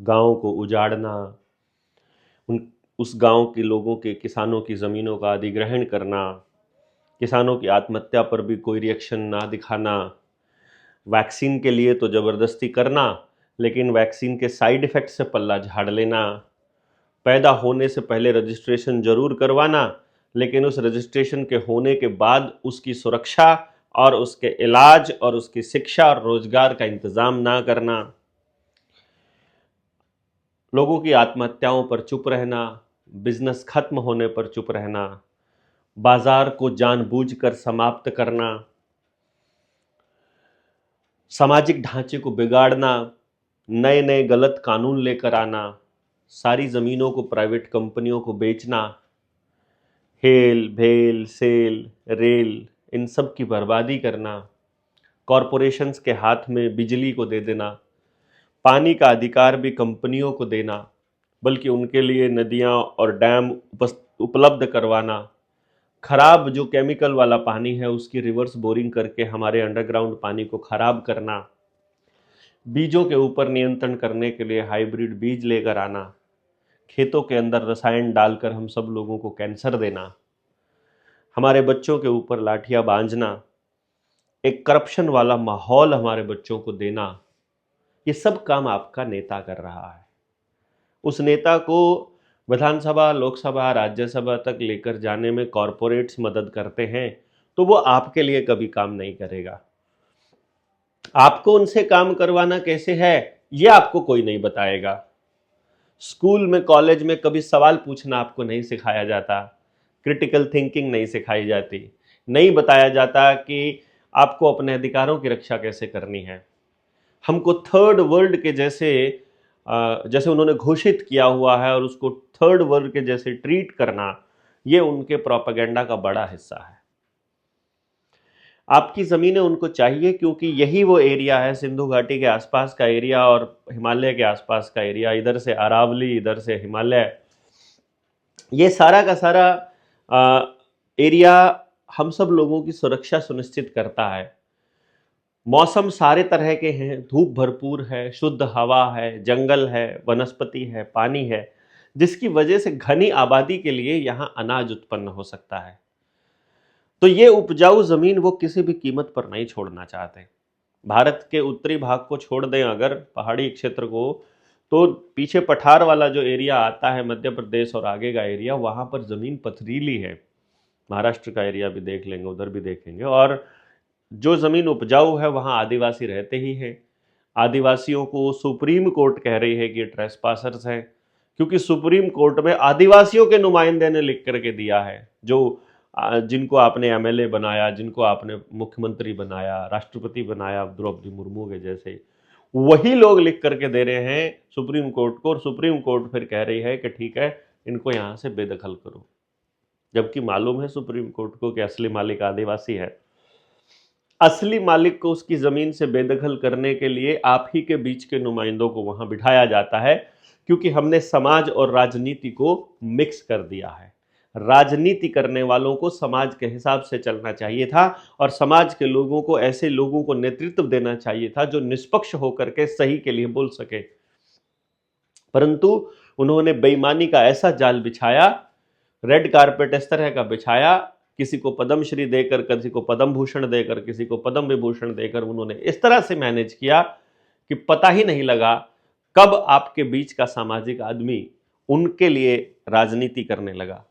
गाँव को उजाड़ना, उन उस गांव के लोगों के किसानों की ज़मीनों का अधिग्रहण करना, किसानों की आत्महत्या पर भी कोई रिएक्शन ना दिखाना, वैक्सीन के लिए तो ज़बरदस्ती करना, लेकिन वैक्सीन के साइड इफ़ेक्ट से पल्ला झाड़ लेना, पैदा होने से पहले रजिस्ट्रेशन ज़रूर करवाना, लेकिन उस रजिस्ट्रेशन के होने के बाद उसकी सुरक्षा और उसके इलाज और उसकी शिक्षा और रोजगार का इंतज़ाम ना करना, लोगों की आत्महत्याओं पर चुप रहना, बिजनेस खत्म होने पर चुप रहना, बाजार को जानबूझकर समाप्त करना, सामाजिक ढांचे को बिगाड़ना, नए नए गलत कानून लेकर आना, सारी ज़मीनों को प्राइवेट कंपनियों को बेचना, हेल भेल सेल रेल इन सब की बर्बादी करना, कॉरपोरेशंस के हाथ में बिजली को दे देना, पानी का अधिकार भी कंपनियों को देना, बल्कि उनके लिए नदियां और डैम उपलब्ध करवाना, खराब जो केमिकल वाला पानी है उसकी रिवर्स बोरिंग करके हमारे अंडरग्राउंड पानी को खराब करना, बीजों के ऊपर नियंत्रण करने के लिए हाइब्रिड बीज लेकर आना, खेतों के अंदर रसायन डालकर हम सब लोगों को कैंसर देना, हमारे बच्चों के ऊपर लाठियां बांधना, एक करप्शन वाला माहौल हमारे बच्चों को देना, ये सब काम आपका नेता कर रहा है। उस नेता को विधानसभा, लोकसभा, राज्यसभा तक लेकर जाने में कॉरपोरेट्स मदद करते हैं, तो वो आपके लिए कभी काम नहीं करेगा। आपको उनसे काम करवाना कैसे है, ये आपको कोई नहीं बताएगा। स्कूल में, कॉलेज में कभी सवाल पूछना आपको नहीं सिखाया जाता, क्रिटिकल थिंकिंग नहीं सिखाई जाती, नहीं बताया जाता कि आपको अपने अधिकारों की रक्षा कैसे करनी है। हमको थर्ड वर्ल्ड के जैसे जैसे उन्होंने घोषित किया हुआ है और उसको थर्ड वर्ल्ड के जैसे ट्रीट करना, ये उनके प्रोपेगेंडा का बड़ा हिस्सा है। आपकी ज़मीनें उनको चाहिए क्योंकि यही वो एरिया है, सिंधु घाटी के आसपास का एरिया और हिमालय के आसपास का एरिया, इधर से अरावली, इधर से हिमालय, ये सारा का सारा एरिया हम सब लोगों की सुरक्षा सुनिश्चित करता है। मौसम सारे तरह के हैं, धूप भरपूर है, शुद्ध हवा है, जंगल है, वनस्पति है, पानी है, जिसकी वजह से घनी आबादी के लिए यहाँ अनाज उत्पन्न हो सकता है। तो ये उपजाऊ जमीन वो किसी भी कीमत पर नहीं छोड़ना चाहते। भारत के उत्तरी भाग को छोड़ दें अगर, पहाड़ी क्षेत्र को, तो पीछे पठार वाला जो एरिया आता है, मध्य प्रदेश और आगे का एरिया, वहाँ पर ज़मीन पथरीली है। महाराष्ट्र का एरिया भी देख लेंगे, उधर भी देखेंगे, और जो ज़मीन उपजाऊ है वहाँ आदिवासी रहते ही हैं। आदिवासियों को सुप्रीम कोर्ट कह रही है कि ये ट्रेसपासर्स हैं, क्योंकि सुप्रीम कोर्ट में आदिवासियों के नुमाइंदे ने लिख करके दिया है, जो जिनको आपने एमएलए बनाया, जिनको आपने मुख्यमंत्री बनाया, राष्ट्रपति बनाया, द्रौपदी मुर्मू के जैसे, वही लोग लिख करके दे रहे हैं सुप्रीम कोर्ट को, और सुप्रीम कोर्ट फिर कह रही है कि ठीक है, इनको यहाँ से बेदखल करो। जबकि मालूम है सुप्रीम कोर्ट को कि असली मालिक आदिवासी है। असली मालिक को उसकी ज़मीन से बेदखल करने के लिए आप ही के बीच के नुमाइंदों को वहाँ बिठाया जाता है, क्योंकि हमने समाज और राजनीति को मिक्स कर दिया है। राजनीति करने वालों को समाज के हिसाब से चलना चाहिए था, और समाज के लोगों को ऐसे लोगों को नेतृत्व देना चाहिए था जो निष्पक्ष होकर के सही के लिए बोल सके। परंतु उन्होंने बेईमानी का ऐसा जाल बिछाया, रेड कारपेट इस तरह का बिछाया, किसी को पद्मश्री देकर, किसी को पद्म भूषण देकर, किसी को पद्म विभूषण देकर उन्होंने इस तरह से मैनेज किया कि पता ही नहीं लगा कब आपके बीच का सामाजिक आदमी उनके लिए राजनीति करने लगा,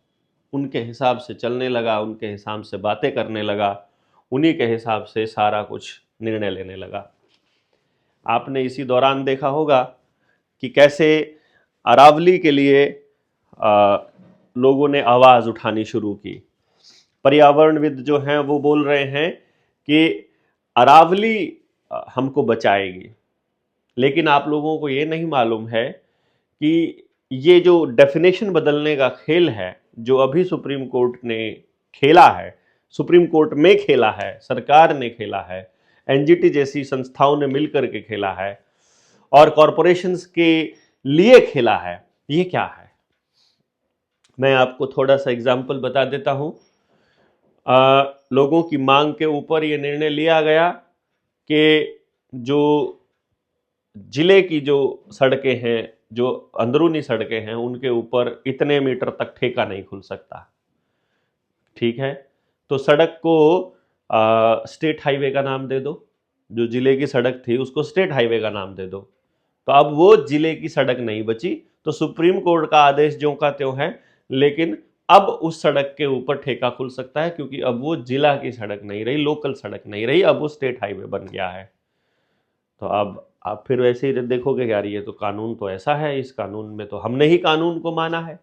उनके हिसाब से चलने लगा, उनके हिसाब से बातें करने लगा, उन्हीं के हिसाब से सारा कुछ निर्णय लेने लगा। आपने इसी दौरान देखा होगा कि कैसे अरावली के लिए लोगों ने आवाज़ उठानी शुरू की। पर्यावरणविद जो हैं वो बोल रहे हैं कि अरावली हमको बचाएगी, लेकिन आप लोगों को ये नहीं मालूम है कि ये जो डेफिनेशन बदलने का खेल है, जो अभी सुप्रीम कोर्ट ने खेला है, सुप्रीम कोर्ट में खेला है, सरकार ने खेला है, एनजीटी जैसी संस्थाओं ने मिलकर के खेला है और कॉरपोरेशंस के लिए खेला है, ये क्या है? मैं आपको थोड़ा सा एग्जाम्पल बता देता हूं। लोगों की मांग के ऊपर ये निर्णय लिया गया कि जो जिले की जो सड़कें हैं, जो अंदरूनी सड़कें हैं, उनके ऊपर इतने मीटर तक ठेका नहीं खुल सकता। ठीक है, तो सड़क को स्टेट हाईवे का नाम दे दो, जो जिले की सड़क थी उसको स्टेट हाईवे का नाम दे दो। तो अब वो जिले की सड़क नहीं बची, तो सुप्रीम कोर्ट का आदेश ज्यों का त्यों है, लेकिन अब उस सड़क के ऊपर ठेका खुल सकता है, क्योंकि अब वो जिला की सड़क नहीं रही, लोकल सड़क नहीं रही, अब वो स्टेट हाईवे बन गया है। तो अब आप फिर वैसे ही देखोगे यार, ये तो कानून तो ऐसा है, इस कानून में तो हमने ही कानून को माना है।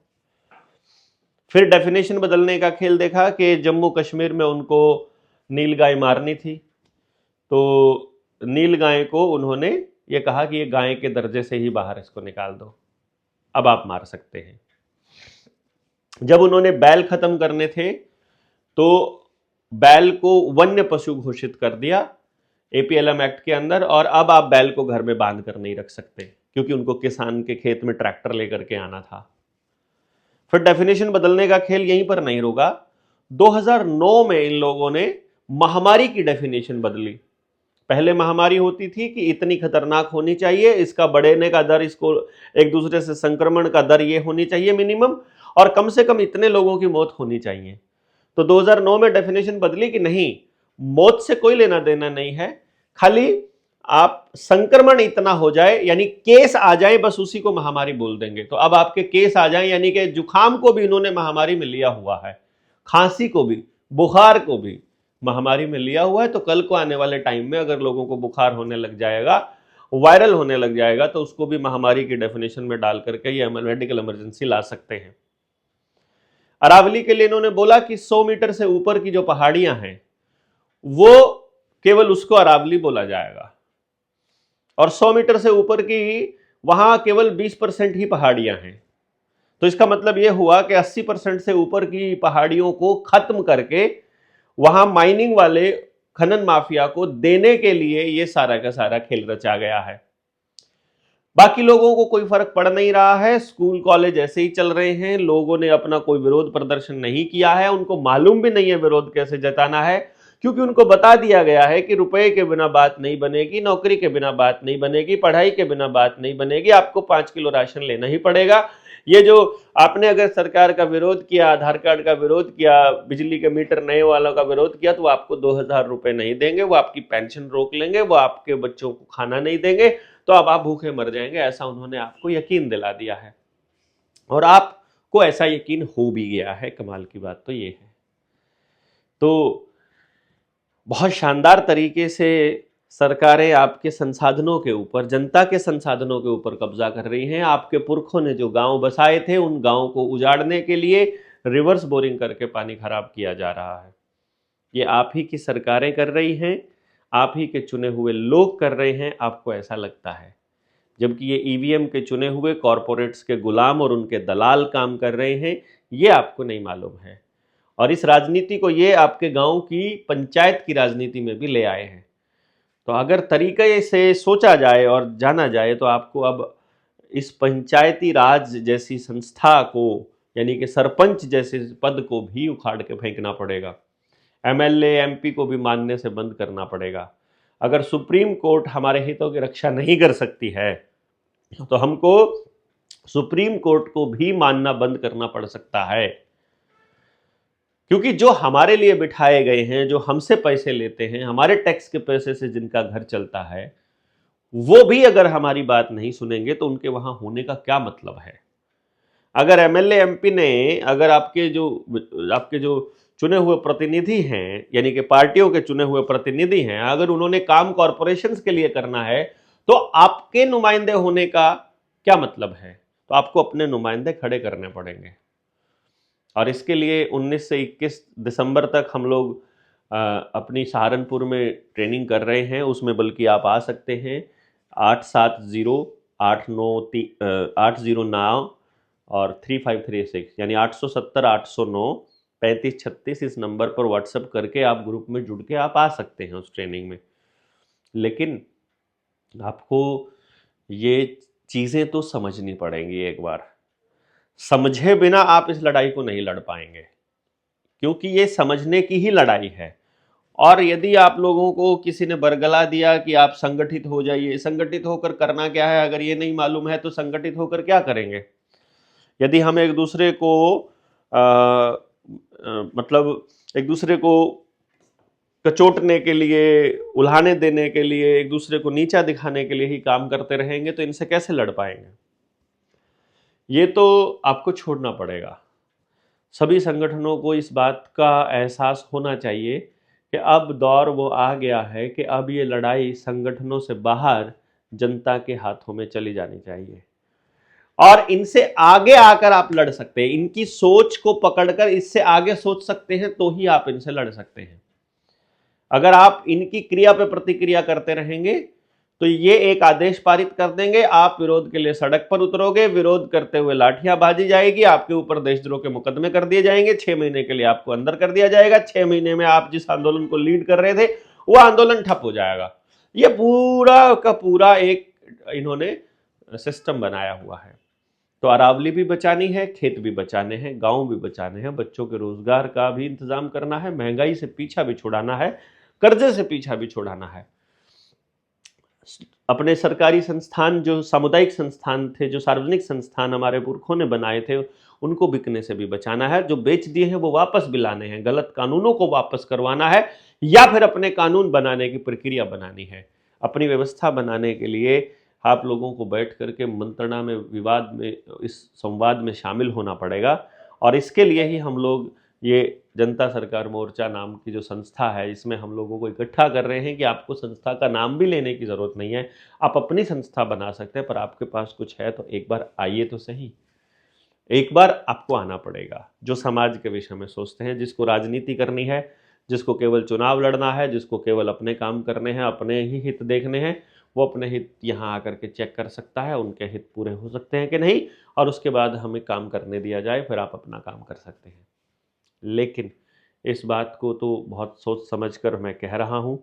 फिर डेफिनेशन बदलने का खेल देखा कि जम्मू कश्मीर में उनको नीलगाय मारनी थी, तो नीलगाय को उन्होंने ये कहा कि ये गाय के दर्जे से ही बाहर इसको निकाल दो, अब आप मार सकते हैं। जब उन्होंने बैल खत्म करने थे तो बैल को वन्य पशु घोषित कर दिया एपीएलएम एक्ट के अंदर, और अब आप बैल को घर में बांध कर नहीं रख सकते, क्योंकि उनको किसान के खेत में ट्रैक्टर लेकर के आना था। फिर डेफिनेशन बदलने का खेल यहीं पर नहीं रुका। 2009 में इन लोगों ने महामारी की डेफिनेशन बदली। पहले महामारी होती थी कि इतनी खतरनाक होनी चाहिए, इसका बढ़ने का दर, इसको एक दूसरे से संक्रमण का दर ये होनी चाहिए मिनिमम, और कम से कम इतने लोगों की मौत होनी चाहिए। तो 2009 में डेफिनेशन बदली कि नहीं, मौत से कोई लेना देना नहीं है, खाली आप संक्रमण इतना हो जाए, यानी केस आ जाए, बस उसी को महामारी बोल देंगे। तो अब आपके केस आ जाए, यानी कि जुकाम को भी इन्होंने महामारी में लिया हुआ है, खांसी को भी, बुखार को भी महामारी में लिया हुआ है। तो कल को आने वाले टाइम में अगर लोगों को बुखार होने लग जाएगा, वायरल होने लग जाएगा, तो उसको भी महामारी की डेफिनेशन में डाल करके ये मेडिकल इमरजेंसी ला सकते हैं। अरावली के लिए इन्होंने बोला कि 100 मीटर से ऊपर की जो पहाड़ियां हैं वो केवल उसको अरावली बोला जाएगा, और 100 मीटर से ऊपर की वहां केवल 20% ही पहाड़ियां हैं। तो इसका मतलब यह हुआ कि 80% से ऊपर की पहाड़ियों को खत्म करके वहां माइनिंग वाले खनन माफिया को देने के लिए यह सारा का सारा खेल रचा गया है। बाकी लोगों को कोई फर्क पड़ नहीं रहा है, स्कूल कॉलेज ऐसे ही चल रहे हैं, लोगों ने अपना कोई विरोध प्रदर्शन नहीं किया है, उनको मालूम भी नहीं है विरोध कैसे जताना है, क्योंकि उनको बता दिया गया है कि रुपए के बिना बात नहीं बनेगी, नौकरी के बिना बात नहीं बनेगी, पढ़ाई के बिना बात नहीं बनेगी, आपको 5 किलो राशन लेना ही पड़ेगा। ये जो आपने अगर सरकार का विरोध किया, आधार कार्ड का विरोध किया, बिजली के मीटर नए वालों का विरोध किया, तो वो आपको 2000 रुपए नहीं देंगे, वो आपकी पेंशन रोक लेंगे, वो आपके बच्चों को खाना नहीं देंगे, तो अब आप भूखे मर जाएंगे, ऐसा उन्होंने आपको यकीन दिला दिया है, और आपको ऐसा यकीन हो भी गया है। कमाल की बात तो ये है। तो बहुत शानदार तरीके से सरकारें आपके संसाधनों के ऊपर, जनता के संसाधनों के ऊपर कब्जा कर रही हैं। आपके पुरखों ने जो गांव बसाए थे, उन गांवों को उजाड़ने के लिए रिवर्स बोरिंग करके पानी खराब किया जा रहा है। ये आप ही की सरकारें कर रही हैं, आप ही के चुने हुए लोग कर रहे हैं, आपको ऐसा लगता है, जबकि ये ईवीएम के चुने हुए कॉरपोरेट्स के गुलाम और उनके दलाल काम कर रहे हैं, ये आपको नहीं मालूम है। और इस राजनीति को ये आपके गांव की पंचायत की राजनीति में भी ले आए हैं। तो अगर तरीके से सोचा जाए और जाना जाए, तो आपको अब इस पंचायती राज जैसी संस्था को, यानी कि सरपंच जैसे पद को भी उखाड़ के फेंकना पड़ेगा, एमएलए एमपी को भी मानने से बंद करना पड़ेगा। अगर सुप्रीम कोर्ट हमारे हितों की रक्षा नहीं कर सकती है, तो हमको सुप्रीम कोर्ट को भी मानना बंद करना पड़ सकता है, क्योंकि जो हमारे लिए बिठाए गए हैं, जो हमसे पैसे लेते हैं, हमारे टैक्स के पैसे से जिनका घर चलता है, वो भी अगर हमारी बात नहीं सुनेंगे तो उनके वहां होने का क्या मतलब है। अगर एमएलए एमपी ने, अगर आपके जो चुने हुए प्रतिनिधि हैं, यानी कि पार्टियों के चुने हुए प्रतिनिधि हैं, अगर उन्होंने काम कॉरपोरेशंस के लिए करना है, तो आपके नुमाइंदे होने का क्या मतलब है। तो आपको अपने नुमाइंदे खड़े करने पड़ेंगे, और इसके लिए 19 से 21 दिसंबर तक हम लोग अपनी सहारनपुर में ट्रेनिंग कर रहे हैं। उसमें बल्कि आप आ सकते हैं 870-809 और 3536, यानी 870-809-3536, इस नंबर पर व्हाट्सएप करके आप ग्रुप में जुड़ के आप आ सकते हैं उस ट्रेनिंग में। लेकिन आपको ये चीज़ें तो समझनी पड़ेंगी एक बार। समझे बिना आप इस लड़ाई को नहीं लड़ पाएंगे, क्योंकि ये समझने की ही लड़ाई है। और यदि आप लोगों को किसी ने बरगला दिया कि आप संगठित हो जाइए, संगठित होकर करना क्या है, अगर ये नहीं मालूम है तो संगठित होकर क्या करेंगे? यदि हम एक दूसरे को मतलब एक दूसरे को कचोटने के लिए, उल्हाने देने के लिए, एक दूसरे को नीचा दिखाने के लिए ही काम करते रहेंगे तो इनसे कैसे लड़ पाएंगे? ये तो आपको छोड़ना पड़ेगा। सभी संगठनों को इस बात का एहसास होना चाहिए कि अब दौर वो आ गया है कि अब ये लड़ाई संगठनों से बाहर जनता के हाथों में चली जानी चाहिए और इनसे आगे आकर आप लड़ सकते हैं। इनकी सोच को पकड़कर इससे आगे सोच सकते हैं तो ही आप इनसे लड़ सकते हैं। अगर आप इनकी क्रिया पे प्रतिक्रिया करते रहेंगे तो ये एक आदेश पारित कर देंगे, आप विरोध के लिए सड़क पर उतरोगे, विरोध करते हुए लाठियां बाजी जाएगी, आपके ऊपर देशद्रोह के मुकदमे कर दिए जाएंगे, 6 महीने के लिए आपको अंदर कर दिया जाएगा, 6 महीने में आप जिस आंदोलन को लीड कर रहे थे वो आंदोलन ठप हो जाएगा। ये पूरा का पूरा एक इन्होंने सिस्टम बनाया हुआ है। तो अरावली भी बचानी है, खेत भी बचाने हैं, गांव भी बचाने हैं, बच्चों के रोजगार का भी इंतजाम करना है, महंगाई से पीछा भी छुड़ाना है, कर्जे से पीछा भी छुड़ाना है। अपने सरकारी संस्थान, जो सामुदायिक संस्थान थे, जो सार्वजनिक संस्थान हमारे पुरखों ने बनाए थे, उनको बिकने से भी बचाना है। जो बेच दिए हैं वो वापस भी लाने हैं, गलत कानूनों को वापस करवाना है या फिर अपने कानून बनाने की प्रक्रिया बनानी है। अपनी व्यवस्था बनाने के लिए आप लोगों को बैठ करके मंत्रणा में, विवाद में, इस संवाद में शामिल होना पड़ेगा और इसके लिए ही हम लोग ये जनता सरकार मोर्चा नाम की जो संस्था है, इसमें हम लोगों को इकट्ठा कर रहे हैं कि आपको संस्था का नाम भी लेने की ज़रूरत नहीं है, आप अपनी संस्था बना सकते हैं, पर आपके पास कुछ है तो एक बार आइए तो सही। एक बार आपको आना पड़ेगा। जो समाज के विषय में सोचते हैं, जिसको राजनीति करनी है, जिसको केवल चुनाव लड़ना है, जिसको केवल अपने काम करने हैं, अपने ही हित देखने हैं, वो अपने हित यहाँ आकर के चेक कर सकता है, उनके हित पूरे हो सकते हैं कि नहीं, और उसके बाद हमें काम करने दिया जाए, फिर आप अपना काम कर सकते हैं। लेकिन इस बात को तो बहुत सोच समझ कर मैं कह रहा हूँ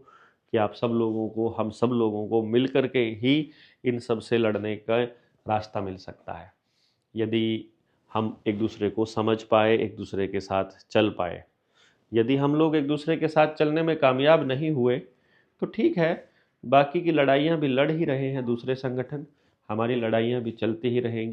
कि आप सब लोगों को, हम सब लोगों को मिल कर के ही इन सब से लड़ने का रास्ता मिल सकता है। यदि हम एक दूसरे को समझ पाए, एक दूसरे के साथ चल पाए। यदि हम लोग एक दूसरे के साथ चलने में कामयाब नहीं हुए तो ठीक है, बाकी की लड़ाइयाँ भी लड़ ही रहे हैं दूसरे संगठन, हमारी लड़ाइयाँ भी चलती ही रहेंगी।